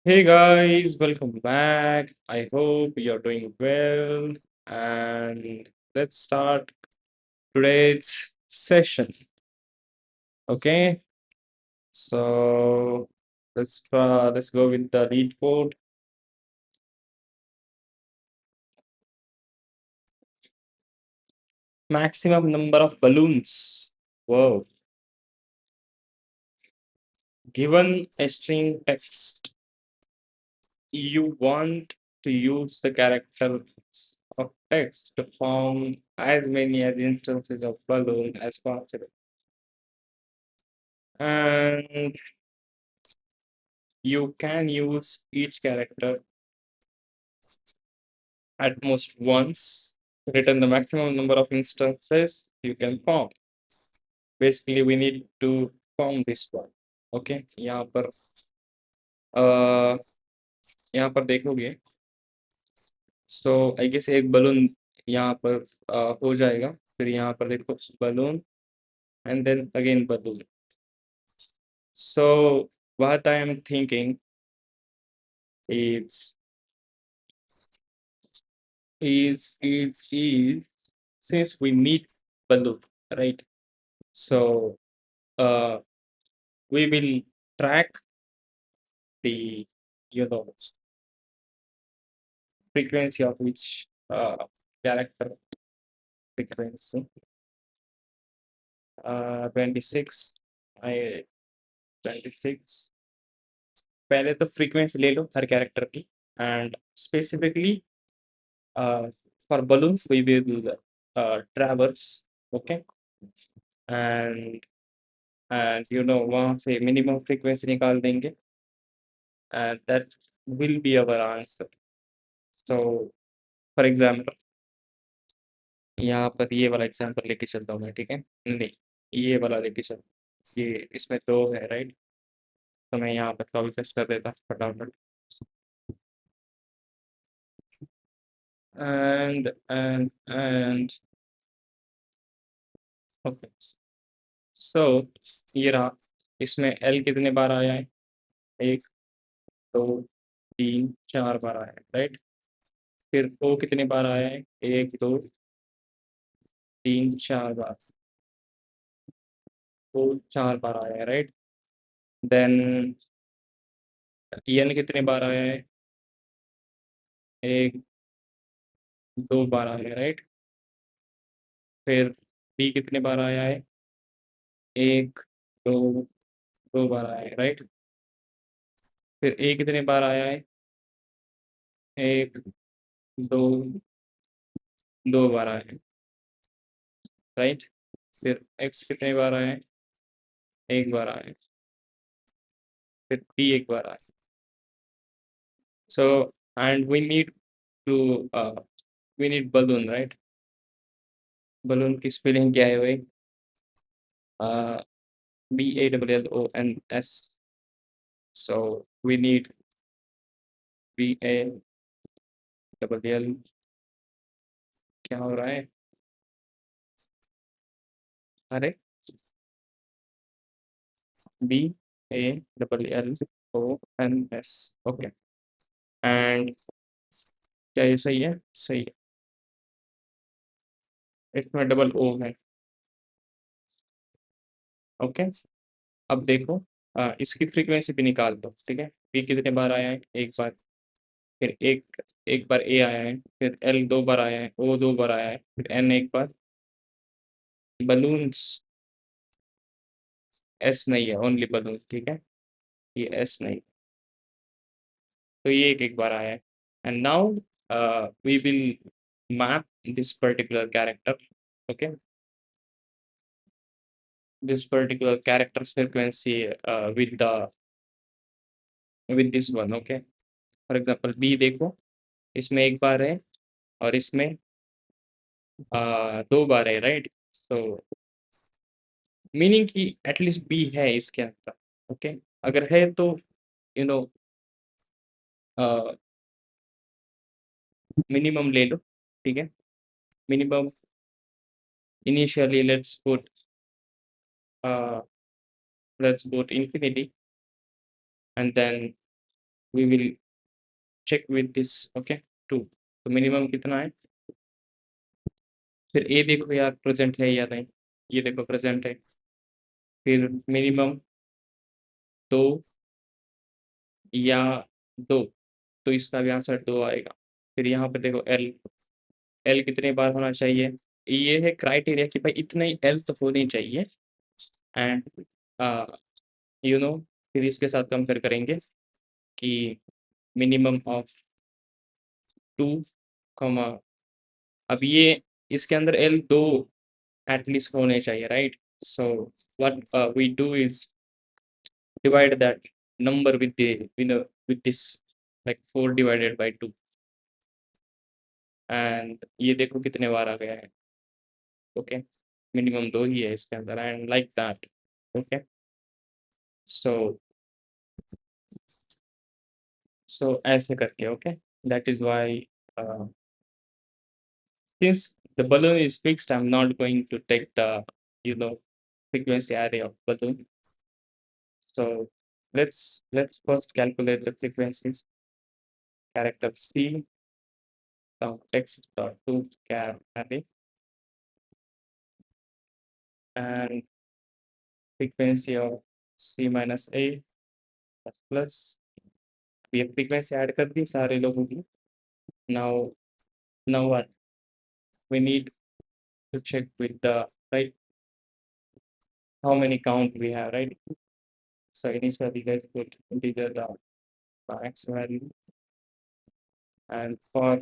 Hey guys, welcome back. I hope you're doing well. And let's start today's session. Okay, so let's go with the lead code. Maximum number of balloons. Whoa. Given a string text, you want to use the character of text to form as many as instances of balloon as possible. And you can use each character at most once to return the maximum number of instances you can form. Basically, we need to form this one. Okay, uh, यहाँ पर देखोगे सो I guess एक balloon यहाँ पर हो जाएगा फिर यहाँ पर देखो balloon and then again balloon so what I am thinking is is since we need balloon, right? So uh, we will track the you know frequency of each character frequency. 26 I 26 पहले तो frequency ले लो हर character की and specifically for balloons we will traverse, okay, and वहाँ से minimum frequency निकाल देंगे and that will be our answer. So for example यहाँ पर ये वाला एग्जांपल लेके चलता हूँ मैं, ठीक है? नहीं, ये वाला लेके चल, ये इसमें 2 है, राइट? तो मैं यहाँ पर कॉपी पेस्ट कर देता हूँ फटाफट एंड ओके। सो ये रहा, इसमें एल कितने बार आया है? 1 2 3 4 बार आया है, राइट? फिर ओ कितने बार आया है? 1 2 3 4 बार, ओ 4 बार आया है, राइट? देन एन कितने बार आया है? 1 2 बार आया है, राइट? फिर बी कितने बार आया है? 1 2 2 बार आया है, राइट? फिर ए कितने बार आया है? 1 2 2 बार आया है, राइट? फिर एक्स कितने बार आया है? 1 बार आया है। फिर बी 1 बार आया है। So and we need balloon, right? Balloon की स्पेलिंग क्या है भाई? BALLONS. So we need BALL, क्या हो रहा है? अरे BALLONS, ओके। एंड क्या ये सही है? सही है, इसमें डबल ओ है, ओके। अब देखो इसकी फ्रीक्वेंसी भी निकाल दो, ठीक है? बी कितने बार आया है? 1 बार। फिर एक एक बार ए आया है, फिर एल 2 बार आया है, ओ 2 बार आया है, फिर एन 1 बार। बलून्स एस नहीं है, ओनली बलून, ठीक है? ये एस नहीं, तो ये एक बार आया है। And now we will map this particular character, okay, this particular character frequency with this one, okay? For example B देखो, इसमें 1 बार है और इसमें 2 बार है, राइट? सो मीनिंग कि एटलीस्ट बी है इसके अंदर, ओके? अगर है तो यू नो मिनिमम ले लो, ठीक है? Minimum initially uh, let's put infinity and then we will check with this, okay 2। तो मिनिमम कितना है? फिर ए देखो यार प्रेजेंट है या नहीं, ये देखो प्रेजेंट है। फिर मिनिमम 2 या 2, तो इसका भी आंसर 2 आएगा। फिर यहाँ पे देखो एल, एल कितने बार होना चाहिए? ये है क्राइटेरिया कि भाई इतने ही एल तो होनी चाहिए। एंड यू नो फिर इसके साथ कंपेयर करेंगे कि मिनिमम ऑफ 2 कॉमा, अब ये इसके अंदर एल 2 एटलीस्ट होने चाहिए, right? So what we do is divide that number with the with this, like 4 divided by 2, and ये देखो कितने बार आ गया है। ओके, मिनिमम 2 ही है इसके अंदर, एंड लाइक दैट। ओके, सो ऐसे करके, okay, that is why since the balloon is fixed, I'm not going to take the you know frequency array of balloon. So let's first calculate the frequencies. Character C text dot to char array, and frequency of C minus A plus plus. We have frequency add कर दी सारे लोगों की। Now what we need to check with the right how many count we have, right? So initially let's put integer the max value, and for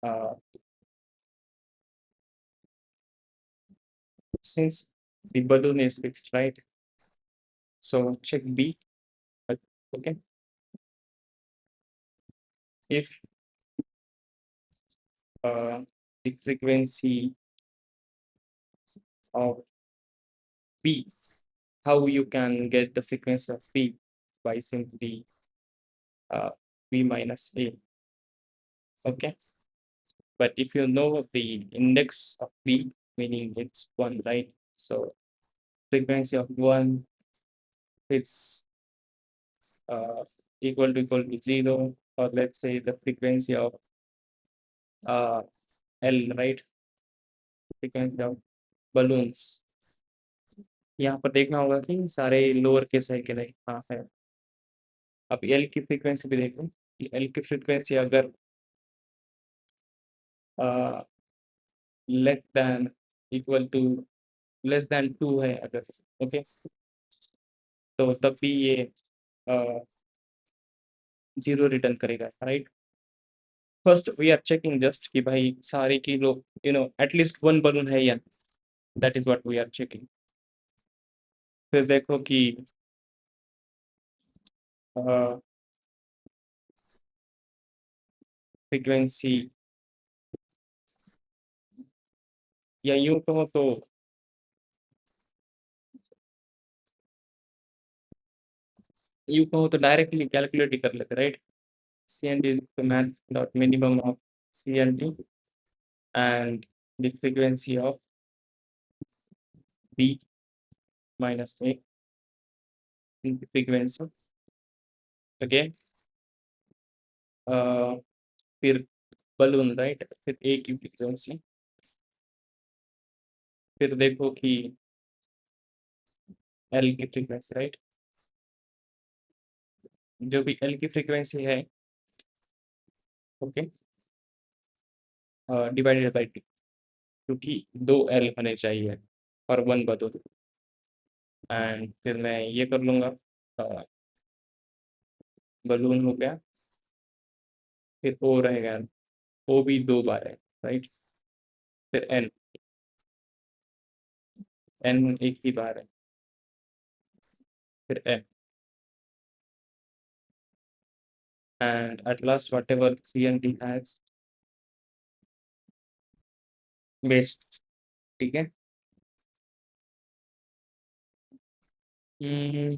uh, since the balloon is fixed, right? So check B. Okay, if the frequency of B, how you can get the frequency of B? By simply B minus A. Okay, but if you know the index of B, meaning it's 1, right? So frequency of 1, it's uh, equal to 0, or let's say the frequency of uh, L, right? Frequency of balloons. यहाँ पर देखना होगा कि सारे lower case है कि नहीं। हाँ है। अब एल की फ्रीक्वेंसी भी देखो, एल की फ्रीक्वेंसी अगर less than equal to less than 2 है अगर, ओके, तो तब भी ये 0 रिटर्न करेगा, right? First we are checking just कि भाई सारे की लोग एटलीस्ट 1 बलून है या, that is what we are checking. फिर देखो कि फ्रीक्वेंसी, या यूं कहो तो डायरेक्टली कैलकुलेट ही कर लेते, right? CND is the math dot minimum of CND and the frequency of B minus A in the frequency, okay, फिर बलून, राइट? फिर A की फ्रीक्वेंसी, फिर देखो कि L की फ्रीक्वेंसी, राइट? जो भी L की फ्रीक्वेंसी है, ओके, डिवाइडेड बाई 2, क्योंकि 2 L होने चाहिए और 1 बलून। एंड फिर मैं ये कर लूँगा, बलून हो गया, फिर O रहेगा, O भी 2 बार है, राइट? फिर N एक ही बार है, फिर M, and at last whatever CND has based, ठीक है? Hmm,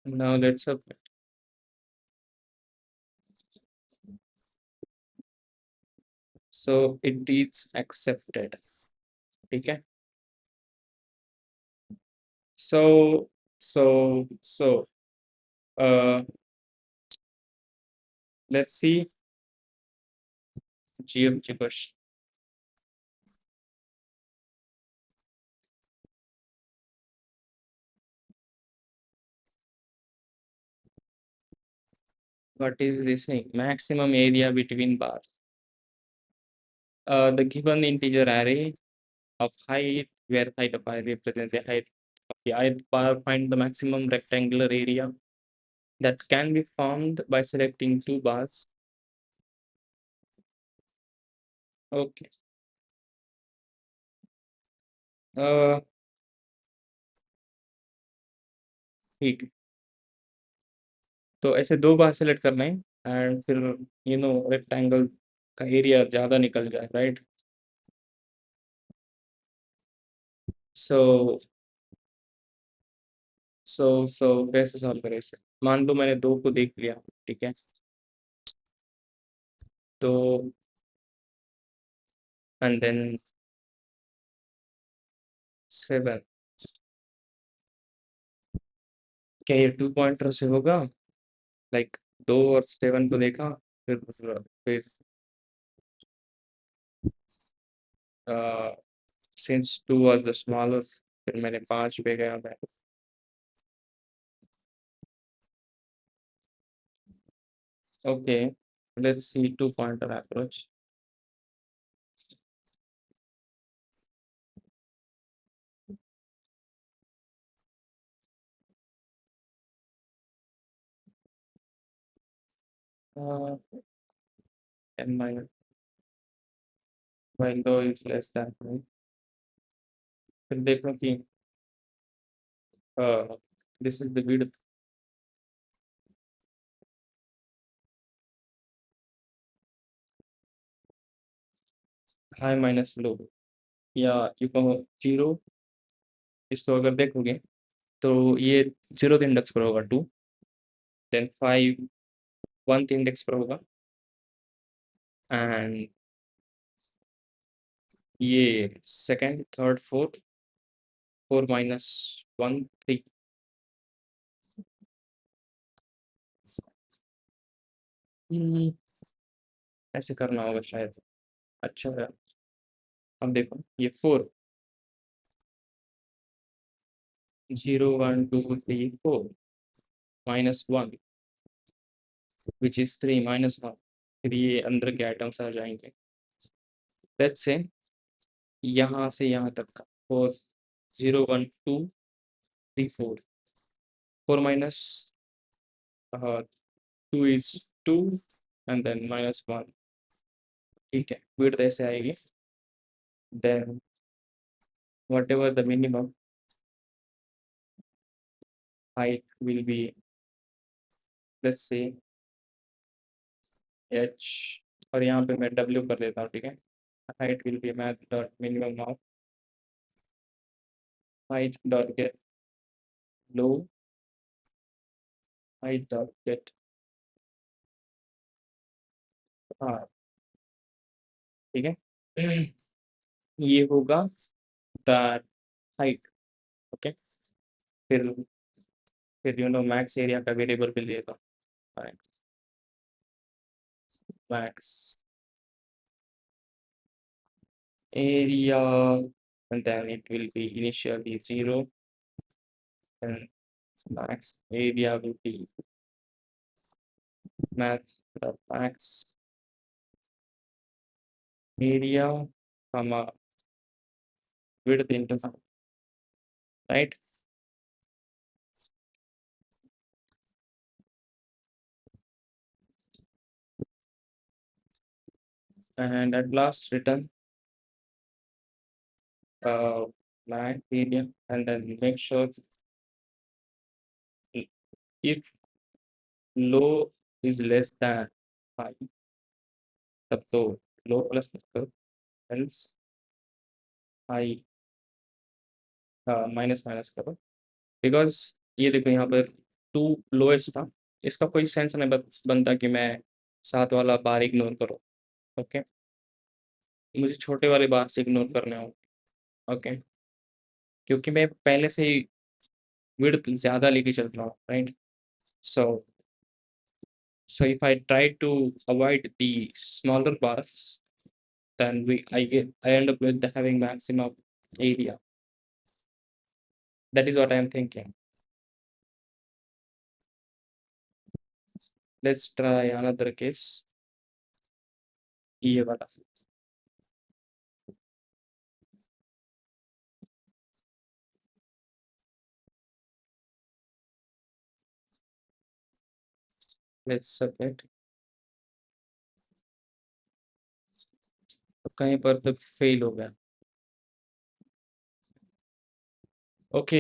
now let's up. So it is accepted. ठीक है। So so let's see GFG question. What is this thing? Maximum area between bars. The given integer array of height, where height of bar represents the height of the ith bar, find the maximum rectangular area that can be formed by selecting two bars. Okay. Uh, ठीक है। तो ऐसे दो बार select करना है and फिर rectangle का area ज़्यादा निकल जाए, राइट? सो सो कैसे सॉल्व करें इसे? मान लो मैंने दो को देख लिया, ठीक है, तो एंड देन 7, क्या ये 2 पॉइंटर से होगा? लाइक 2 और 7 को देखा, फिर सिंस 2 वाज द स्मॉलेस्ट, फिर मैंने 5 पे गया मैं। Okay, let's see 2 pointer approach. n minus while though is less than 5, फिर देखो कि this is the width, high minus low, या यू कहो 0। इसको अगर देखोगे तो ये 0th इंडेक्स पर होगा 2, देन 5 1th इंडेक्स पर होगा, एंड ये सेकंड, थर्ड, फोर्थ, 4 माइनस 1 3। ऐसे करना होगा शायद। अच्छा है, अब देखो ये 4 0 1 2 3 4 माइनस 1 विच इज 3 माइनस 1, फिर ये अंदर के आइटम्स आ जाएंगे। लेट्स से यहाँ से यहाँ तक का 4 0 1 2 3 4, 4 minus 2 is 2 and then minus 1। ठीक है, विड्थ ऐसे आएगी, then whatever the minimum height will be, let's say h, और यहाँ पे मैं w कर देता हूँ, ठीक है। height will be math dot minimum of height dot get low, height dot get high, ठीक है। ये होगा द हाइट। ओके, फिर मैक्स एरिया का वेरिएबल भी लेगा, max area, and then it will be initially 0, and max area will be max area comma width into height, right? And at last return max area, and then make sure if low is less than high, तब तो low plus करो, else high minus minus करो, because ये देखो यहाँ पर 2 lowest था, इसका कोई सेंस नहीं बनता कि मैं 7 वाला बार इग्नोर करो। ओके, मुझे छोटे वाले बार से इग्नोर करने हो। ओके, क्योंकि मैं पहले से ही विड्थ ज़्यादा लेके चल रहा हूँ, right? So if I try to avoid the smaller bars, then I end up with having maximum area. That is what I am thinking. Let's try another case. ये वाला। Let's submit. तो कहीं पर तो फेल हो गया। Okay,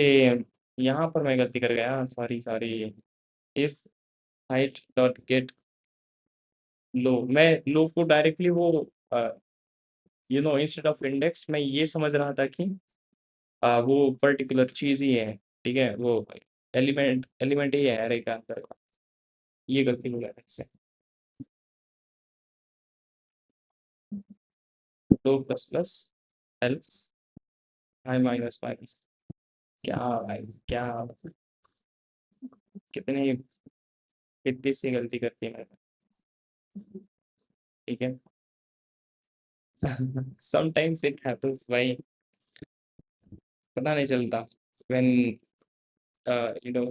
यहाँ पर मैं गलती कर गया, sorry sorry. If height dot get low, मैं लो को डायरेक्टली वो इंस्टेड ऑफ इंडेक्स मैं ये समझ रहा था कि वो पर्टिकुलर चीज़ ही है, ठीक है? वो एलिमेंट एलिमेंट ही है अरे का अंदर का। ये गलती हो गया इससे। Low plus plus else I minus minus. क्या भाई क्या, कितनी कितनी सी गलती करती है मैंने, ठीक है? समटाइम्स इट हैपेंस भाई, पता नहीं चलता। When you know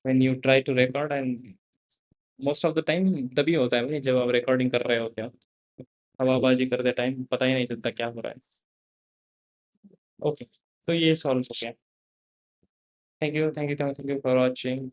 when you try to record, and most of the time तभी होता है भाई जब आप रिकॉर्डिंग कर रहे होते हो, हवाबाजी करते टाइम पता ही नहीं चलता क्या हो रहा है। ओके, तो ये सॉल्व हो गया। Thank you for watching.